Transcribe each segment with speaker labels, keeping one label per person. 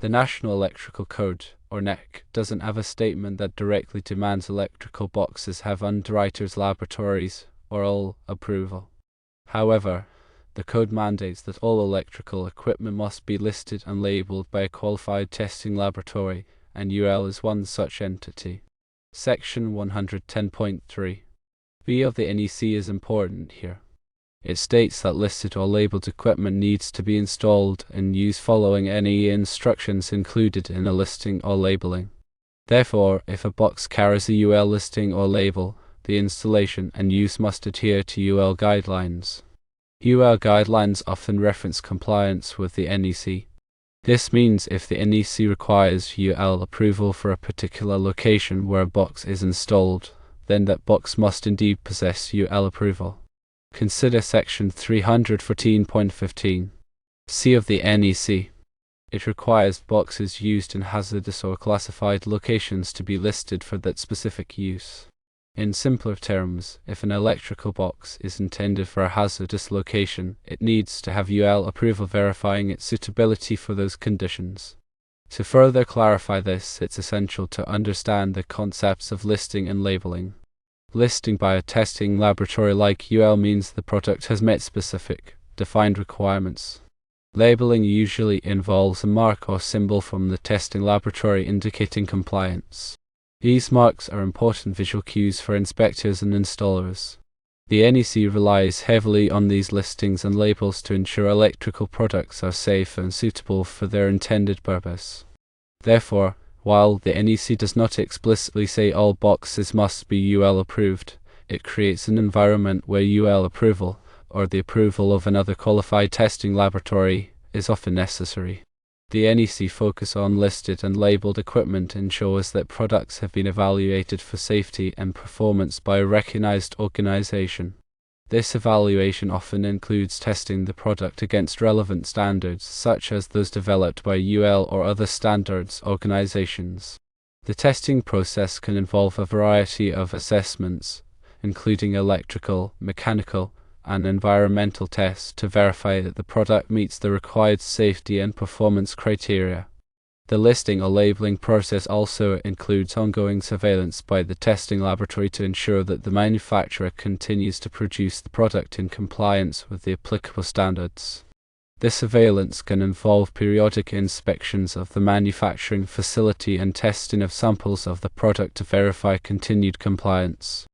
Speaker 1: The National Electrical Code, or NEC, doesn't have a statement that directly demands electrical boxes have underwriters' laboratories or all approval. However, the code mandates that all electrical equipment must be listed and labeled by a qualified testing laboratory, and UL is one such entity. Section 110.3 B of the NEC is important here. It states that listed or labeled equipment needs to be installed and used following any instructions included in a listing or labeling. Therefore, if a box carries a UL listing or label, the installation and use must adhere to UL guidelines. UL guidelines often reference compliance with the NEC. This means if the NEC requires UL approval for a particular location where a box is installed, then that box must indeed possess UL approval. Consider Section 314.15 C of the NEC. It requires boxes used in hazardous or classified locations to be listed for that specific use. In simpler terms, if an electrical box is intended for a hazardous location, it needs to have UL approval verifying its suitability for those conditions. To further clarify this, it's essential to understand the concepts of listing and labeling. Listing by a testing laboratory like UL means the product has met specific, defined requirements. Labeling usually involves a mark or symbol from the testing laboratory indicating compliance. These marks are important visual cues for inspectors and installers. The NEC relies heavily on these listings and labels to ensure electrical products are safe and suitable for their intended purpose. Therefore, while the NEC does not explicitly say all boxes must be UL approved, it creates an environment where UL approval, or the approval of another qualified testing laboratory, is often necessary. The NEC focus on listed and labeled equipment ensures that products have been evaluated for safety and performance by a recognized organization. This evaluation often includes testing the product against relevant standards, such as those developed by UL or other standards organizations. The testing process can involve a variety of assessments, including electrical, mechanical, and environmental tests to verify that the product meets the required safety and performance criteria. The listing or labeling process also includes ongoing surveillance by the testing laboratory to ensure that the manufacturer continues to produce the product in compliance with the applicable standards. This surveillance can involve periodic inspections of the manufacturing facility and testing of samples of the product to verify continued compliance.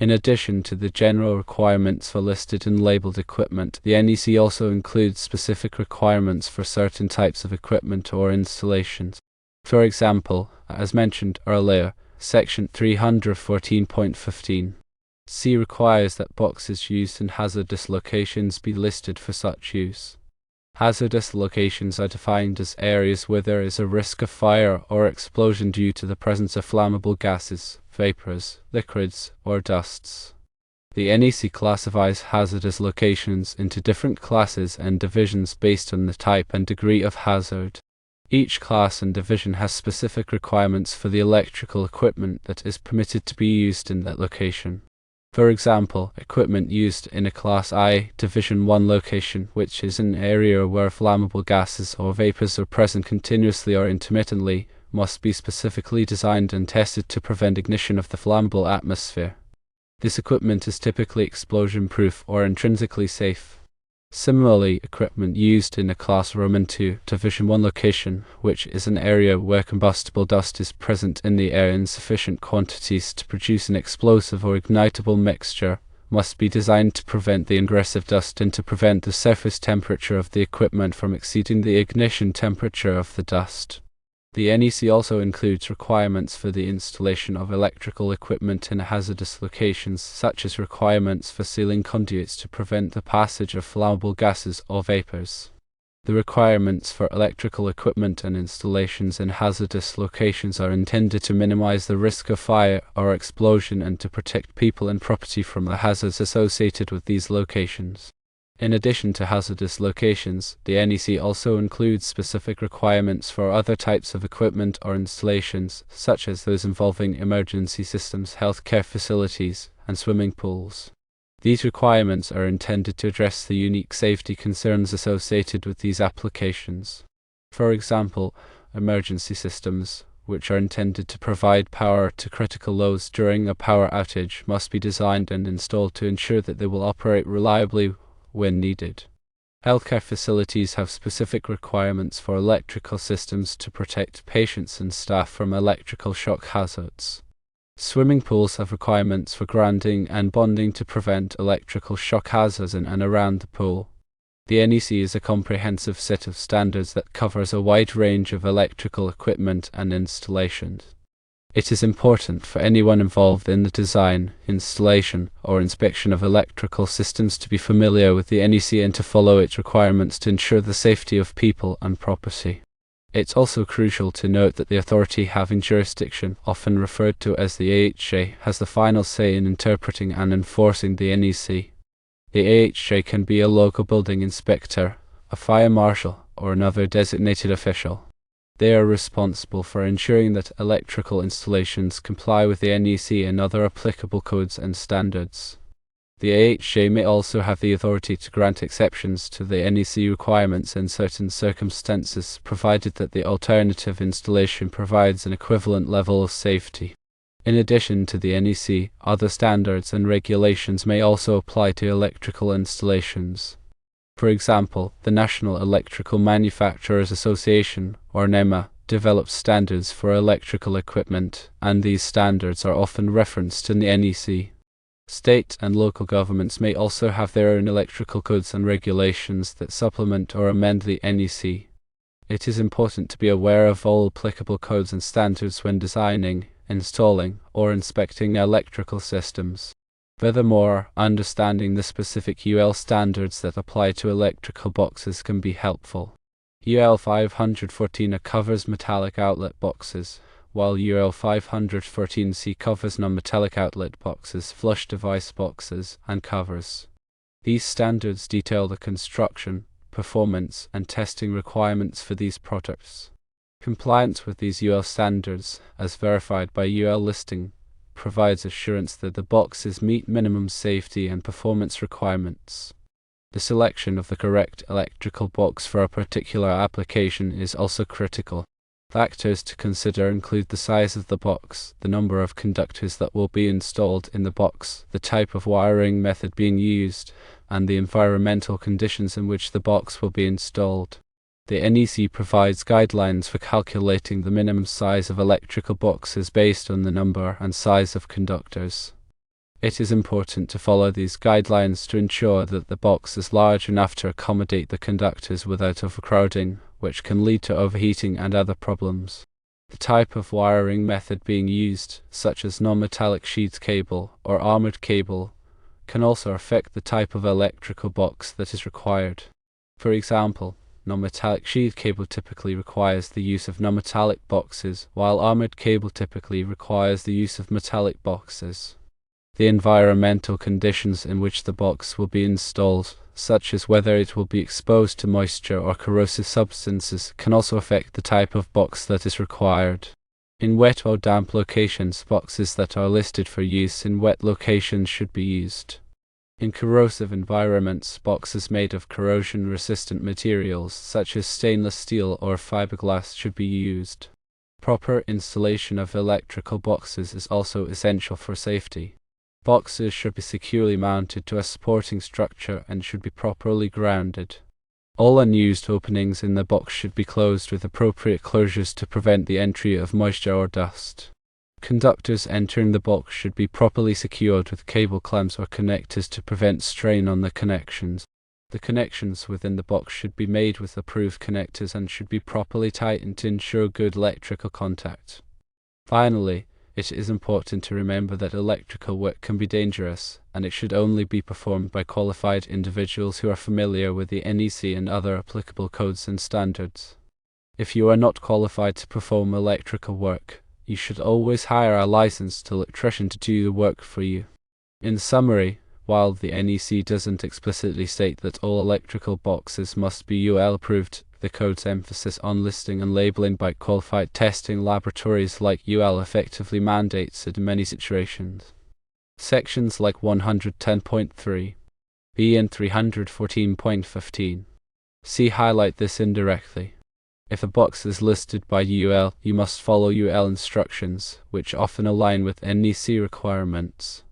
Speaker 1: In addition to the general requirements for listed and labeled equipment, the NEC also includes specific requirements for certain types of equipment or installations. For example, as mentioned earlier, Section 314.15 C requires that boxes used in hazardous locations be listed for such use. Hazardous locations are defined as areas where there is a risk of fire or explosion due to the presence of flammable gases, vapors, liquids, or dusts. The NEC classifies hazardous locations into different classes and divisions based on the type and degree of hazard. Each class and division has specific requirements for the electrical equipment that is permitted to be used in that location. For example, equipment used in a Class I, Division 1 location, which is an area where flammable gases or vapors are present continuously or intermittently, must be specifically designed and tested to prevent ignition of the flammable atmosphere. This equipment is typically explosion-proof or intrinsically safe. Similarly, equipment used in a Class Roman II, Division 1 location, which is an area where combustible dust is present in the air in sufficient quantities to produce an explosive or ignitable mixture, must be designed to prevent the ingress of dust and to prevent the surface temperature of the equipment from exceeding the ignition temperature of the dust. The NEC also includes requirements for the installation of electrical equipment in hazardous locations, such as requirements for sealing conduits to prevent the passage of flammable gases or vapors. The requirements for electrical equipment and installations in hazardous locations are intended to minimize the risk of fire or explosion and to protect people and property from the hazards associated with these locations. In addition to hazardous locations, the NEC also includes specific requirements for other types of equipment or installations, such as those involving emergency systems, healthcare facilities, and swimming pools. These requirements are intended to address the unique safety concerns associated with these applications. For example, emergency systems, which are intended to provide power to critical loads during a power outage, must be designed and installed to ensure that they will operate reliably when needed. Healthcare facilities have specific requirements for electrical systems to protect patients and staff from electrical shock hazards. Swimming pools have requirements for grounding and bonding to prevent electrical shock hazards in and around the pool. The NEC is a comprehensive set of standards that covers a wide range of electrical equipment and installations. It is important for anyone involved in the design, installation, or inspection of electrical systems to be familiar with the NEC and to follow its requirements to ensure the safety of people and property. It's also crucial to note that the authority having jurisdiction, often referred to as the AHJ, has the final say in interpreting and enforcing the NEC. The AHJ can be a local building inspector, a fire marshal, or another designated official. They are responsible for ensuring that electrical installations comply with the NEC and other applicable codes and standards. The AHJ may also have the authority to grant exceptions to the NEC requirements in certain circumstances, provided that the alternative installation provides an equivalent level of safety. In addition to the NEC, other standards and regulations may also apply to electrical installations. For example, the National Electrical Manufacturers Association, or NEMA, develops standards for electrical equipment, and these standards are often referenced in the NEC. State and local governments may also have their own electrical codes and regulations that supplement or amend the NEC. It is important to be aware of all applicable codes and standards when designing, installing, or inspecting electrical systems. Furthermore, understanding the specific UL standards that apply to electrical boxes can be helpful. UL 514A covers metallic outlet boxes, while UL 514C covers non-metallic outlet boxes, flush device boxes, and covers. These standards detail the construction, performance, and testing requirements for these products. Compliance with these UL standards, as verified by UL listing, provides assurance that the boxes meet minimum safety and performance requirements. The selection of the correct electrical box for a particular application is also critical. Factors to consider include the size of the box, the number of conductors that will be installed in the box, the type of wiring method being used, and the environmental conditions in which the box will be installed. The NEC provides guidelines for calculating the minimum size of electrical boxes based on the number and size of conductors. It is important to follow these guidelines to ensure that the box is large enough to accommodate the conductors without overcrowding, which can lead to overheating and other problems. The type of wiring method being used, such as non-metallic sheath cable or armored cable, can also affect the type of electrical box that is required. For example, non-metallic sheath cable typically requires the use of non-metallic boxes, while armored cable typically requires the use of metallic boxes. The environmental conditions in which the box will be installed, such as whether it will be exposed to moisture or corrosive substances, can also affect the type of box that is required. In wet or damp locations, boxes that are listed for use in wet locations should be used. In corrosive environments, boxes made of corrosion-resistant materials, such as stainless steel or fiberglass, should be used. Proper installation of electrical boxes is also essential for safety. Boxes should be securely mounted to a supporting structure and should be properly grounded. All unused openings in the box should be closed with appropriate closures to prevent the entry of moisture or dust. Conductors entering the box should be properly secured with cable clamps or connectors to prevent strain on the connections. The connections within the box should be made with approved connectors and should be properly tightened to ensure good electrical contact. Finally, it is important to remember that electrical work can be dangerous, and it should only be performed by qualified individuals who are familiar with the NEC and other applicable codes and standards. If you are not qualified to perform electrical work, you should always hire a licensed electrician to do the work for you. In summary, while the NEC doesn't explicitly state that all electrical boxes must be UL approved, the code's emphasis on listing and labeling by qualified testing laboratories like UL effectively mandates it in many situations. Sections like 110.3 B and 314.15 C highlight this indirectly. If a box is listed by UL, you must follow UL instructions, which often align with NEC requirements.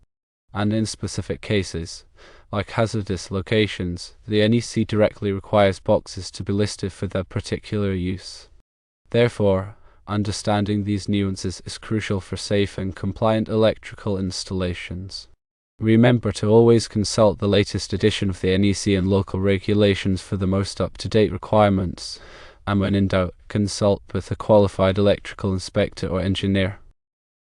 Speaker 1: And in specific cases, like hazardous locations, the NEC directly requires boxes to be listed for their particular use. Therefore, understanding these nuances is crucial for safe and compliant electrical installations. Remember to always consult the latest edition of the NEC and local regulations for the most up-to-date requirements, and when in doubt, consult with a qualified electrical inspector or engineer.